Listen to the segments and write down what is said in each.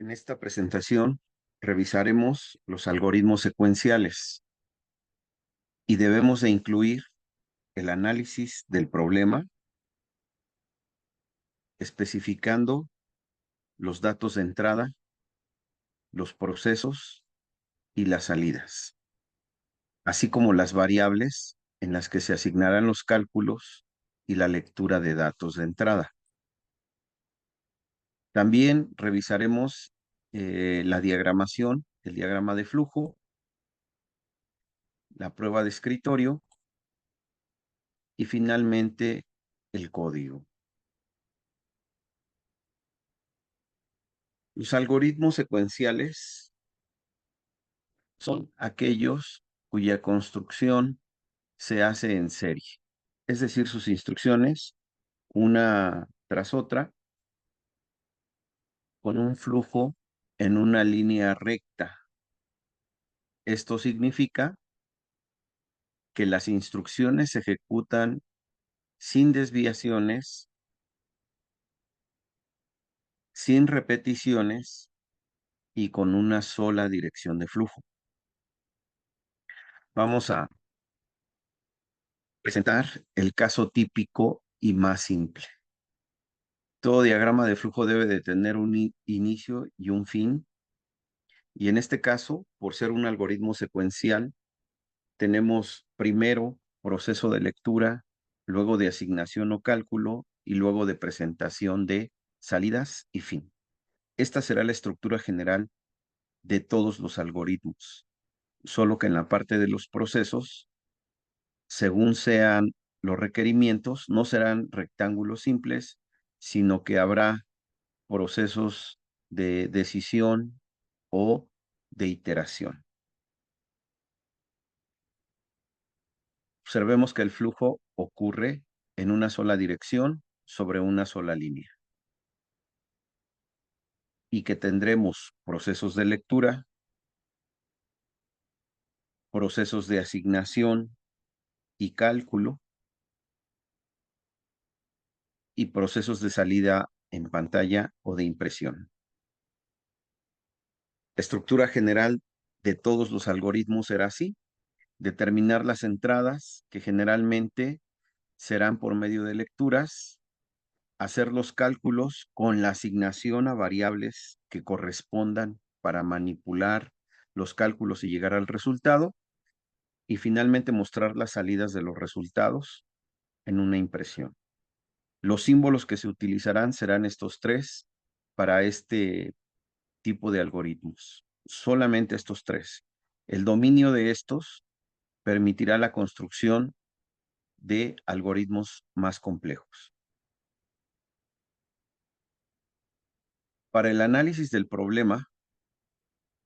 En esta presentación revisaremos los algoritmos secuenciales y debemos de incluir el análisis del problema, especificando los datos de entrada, los procesos y las salidas, así como las variables en las que se asignarán los cálculos y la lectura de datos de entrada. También revisaremos la diagramación, el diagrama de flujo, la prueba de escritorio y finalmente el código. Los algoritmos secuenciales son aquellos cuya construcción se hace en serie, es decir, sus instrucciones, una tras otra, con un flujo en una línea recta. Esto significa que las instrucciones se ejecutan sin desviaciones, sin repeticiones y con una sola dirección de flujo. Vamos a presentar el caso típico y más simple. Todo diagrama de flujo debe de tener un inicio y un fin. Y en este caso, por ser un algoritmo secuencial, tenemos primero proceso de lectura, luego de asignación o cálculo y luego de presentación de salidas y fin. Esta será la estructura general de todos los algoritmos, solo que en la parte de los procesos, según sean los requerimientos, no serán rectángulos simples, sino que habrá procesos de decisión o de iteración. Observemos que el flujo ocurre en una sola dirección sobre una sola línea y que tendremos procesos de lectura, procesos de asignación y cálculo y procesos de salida en pantalla o de impresión. La estructura general de todos los algoritmos será así: determinar las entradas, que generalmente serán por medio de lecturas, hacer los cálculos con la asignación a variables que correspondan para manipular los cálculos y llegar al resultado, y finalmente mostrar las salidas de los resultados en una impresión. Los símbolos que se utilizarán serán estos tres para este tipo de algoritmos. Solamente estos tres. El dominio de estos permitirá la construcción de algoritmos más complejos. Para el análisis del problema,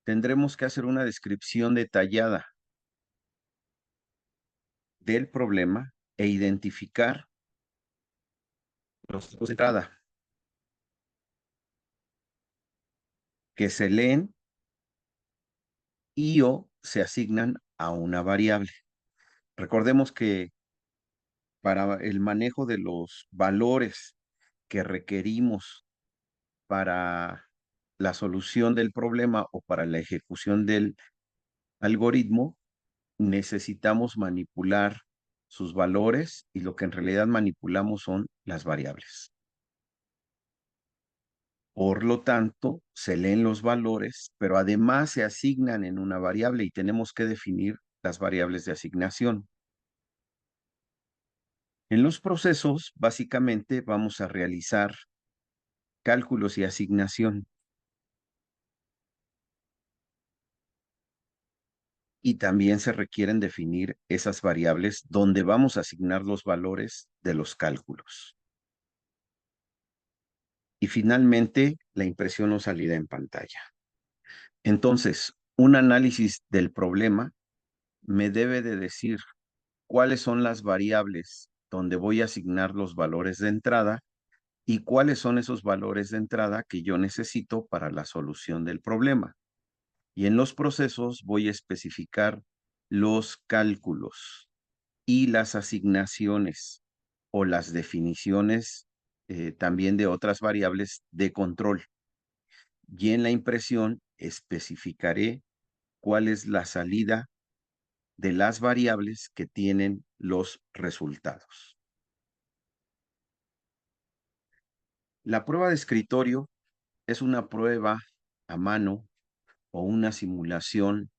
tendremos que hacer una descripción detallada del problema e identificar los tipos de entrada que se leen y o se asignan a una variable. Recordemos que para el manejo de los valores que requerimos para la solución del problema o para la ejecución del algoritmo, necesitamos manipular sus valores, y lo que en realidad manipulamos son las variables. Por lo tanto, se leen los valores, pero además se asignan en una variable y tenemos que definir las variables de asignación. En los procesos, básicamente, vamos a realizar cálculos y asignación. Y también se requieren definir esas variables donde vamos a asignar los valores de los cálculos. Y finalmente, la impresión o salida en pantalla. Entonces, un análisis del problema me debe de decir cuáles son las variables donde voy a asignar los valores de entrada y cuáles son esos valores de entrada que yo necesito para la solución del problema. Y en los procesos voy a especificar los cálculos y las asignaciones o las definiciones también de otras variables de control. y en la impresión especificaré cuál es la salida de las variables que tienen los resultados. La prueba de escritorio es una prueba a mano o una simulación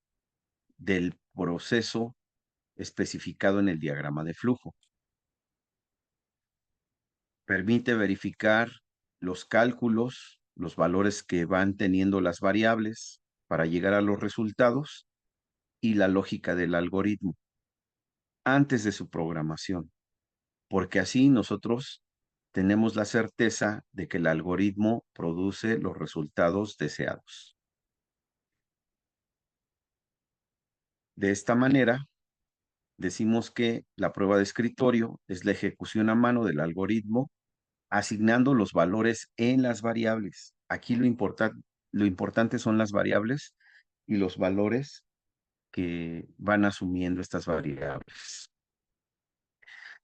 del proceso especificado en el diagrama de flujo. Permite verificar los cálculos, los valores que van teniendo las variables para llegar a los resultados y la lógica del algoritmo antes de su programación, porque así nosotros tenemos la certeza de que el algoritmo produce los resultados deseados. De esta manera, decimos que la prueba de escritorio es la ejecución a mano del algoritmo asignando los valores en las variables. Aquí lo importante son las variables y los valores que van asumiendo estas variables.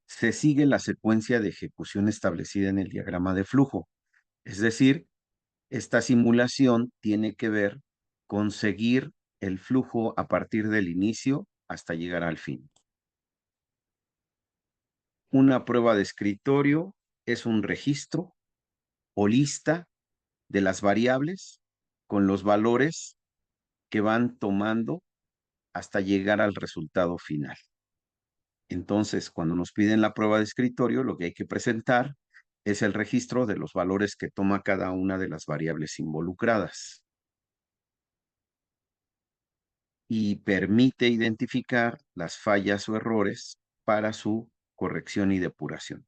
Se sigue la secuencia de ejecución establecida en el diagrama de flujo. Es decir, esta simulación tiene que ver con seguir el flujo a partir del inicio hasta llegar al fin. Una prueba de escritorio es un registro o lista de las variables con los valores que van tomando hasta llegar al resultado final. Entonces, cuando nos piden la prueba de escritorio, lo que hay que presentar es el registro de los valores que toma cada una de las variables involucradas y permite identificar las fallas o errores para su corrección y depuración.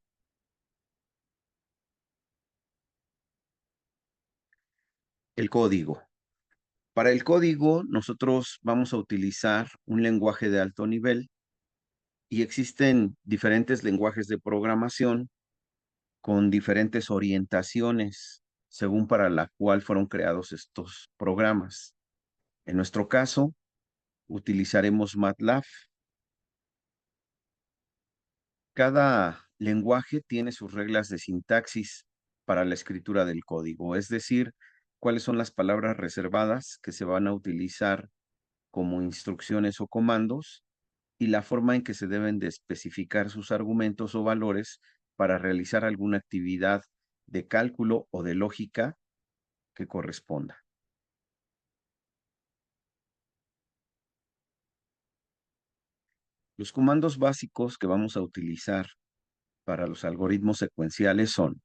El código. Para el código, nosotros vamos a utilizar un lenguaje de alto nivel y existen diferentes lenguajes de programación con diferentes orientaciones según para la cual fueron creados estos programas. En nuestro caso, utilizaremos MATLAB. Cada lenguaje tiene sus reglas de sintaxis para la escritura del código, es decir, cuáles son las palabras reservadas que se van a utilizar como instrucciones o comandos y la forma en que se deben de especificar sus argumentos o valores para realizar alguna actividad de cálculo o de lógica que corresponda. Los comandos básicos que vamos a utilizar para los algoritmos secuenciales son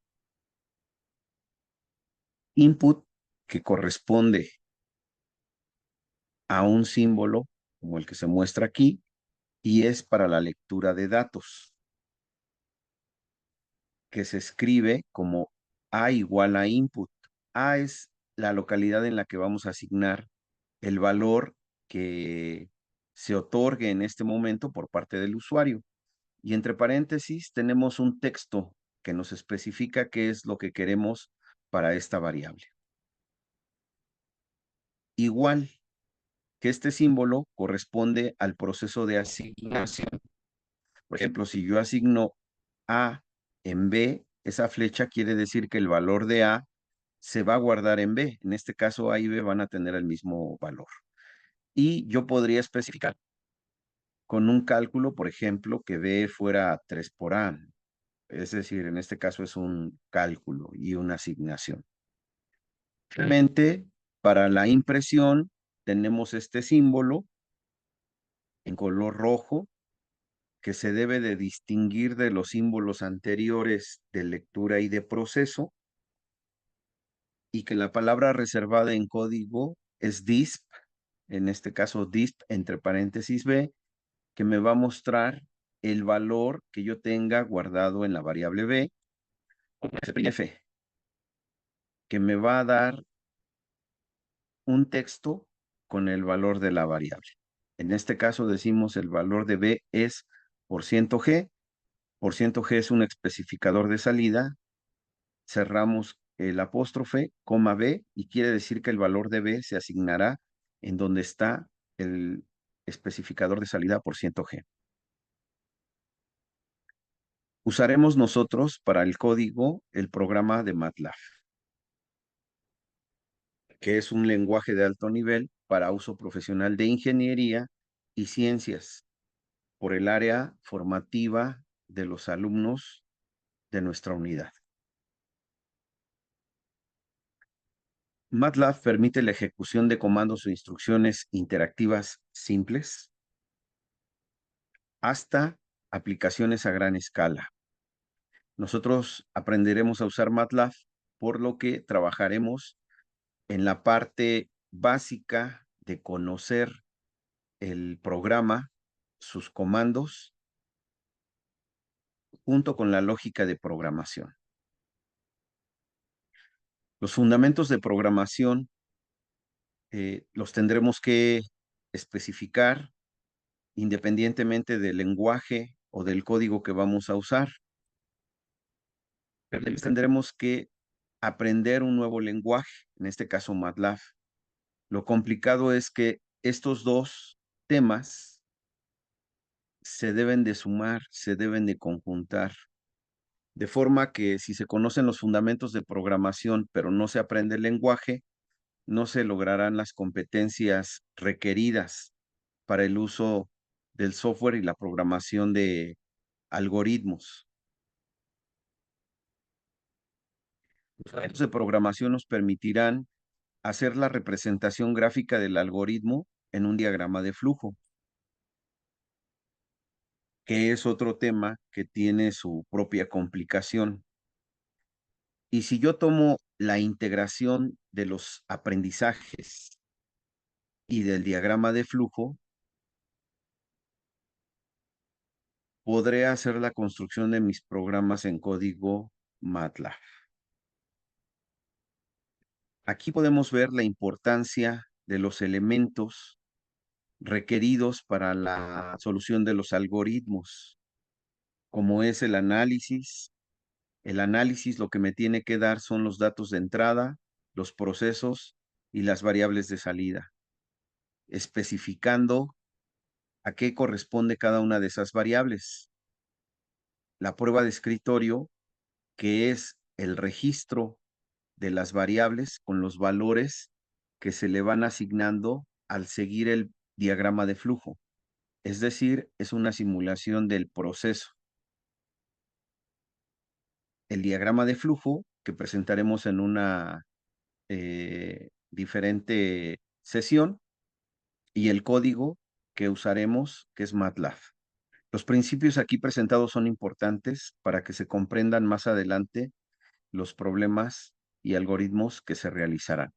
input, que corresponde a un símbolo como el que se muestra aquí, y es para la lectura de datos, que se escribe como A igual a input. A es la localidad en la que vamos a asignar el valor que se otorgue en este momento por parte del usuario. Y entre paréntesis tenemos un texto que nos especifica qué es lo que queremos para esta variable. Igual que este símbolo corresponde al proceso de asignación. Por ejemplo, si yo asigno A en B, esa flecha quiere decir que el valor de A se va a guardar en B. En este caso, A y B van a tener el mismo valor. Y yo podría especificar con un cálculo, por ejemplo, que B fuera 3 por A. Es decir, en este caso es un cálculo y una asignación. Finalmente, para la impresión, tenemos este símbolo en color rojo que se debe de distinguir de los símbolos anteriores de lectura y de proceso, y que la palabra reservada en código es DISP, en este caso DISP entre paréntesis B, que me va a mostrar el valor que yo tenga guardado en la variable B, F, que me va a dar un texto con el valor de la variable. En este caso decimos el valor de B es %G. %G es un especificador de salida. Cerramos el apóstrofe, coma B, y quiere decir que el valor de B se asignará en donde está el especificador de salida %G. Usaremos nosotros para el código el programa de MATLAB. que es un lenguaje de alto nivel para uso profesional de ingeniería y ciencias por el área formativa de los alumnos de nuestra unidad. MATLAB permite la ejecución de comandos o instrucciones interactivas simples hasta aplicaciones a gran escala. Nosotros aprenderemos a usar MATLAB, por lo que trabajaremos en la parte básica de conocer el programa, sus comandos, junto con la lógica de programación. Los fundamentos de programación los tendremos que especificar independientemente del lenguaje o del código que vamos a usar. Pero tendremos que aprender un nuevo lenguaje, en este caso MATLAB. Lo complicado es que estos dos temas se deben de sumar, se deben de conjuntar, de forma que si se conocen los fundamentos de programación, pero no se aprende el lenguaje, no se lograrán las competencias requeridas para el uso del software y la programación de algoritmos. Los fundamentos de programación nos permitirán hacer la representación gráfica del algoritmo en un diagrama de flujo, que es otro tema que tiene su propia complicación. Y si yo tomo la integración de los aprendizajes y del diagrama de flujo, podré hacer la construcción de mis programas en código MATLAB. Aquí podemos ver la importancia de los elementos requeridos para la solución de los algoritmos, como es el análisis. El análisis lo que me tiene que dar son los datos de entrada, los procesos y las variables de salida, especificando a qué corresponde cada una de esas variables. La prueba de escritorio, que es el registro de las variables con los valores que se le van asignando al seguir el diagrama de flujo. Es decir, es una simulación del proceso. El diagrama de flujo que presentaremos en una diferente sesión y el código que usaremos, que es MATLAB. Los principios aquí presentados son importantes para que se comprendan más adelante los problemas y algoritmos que se realizarán.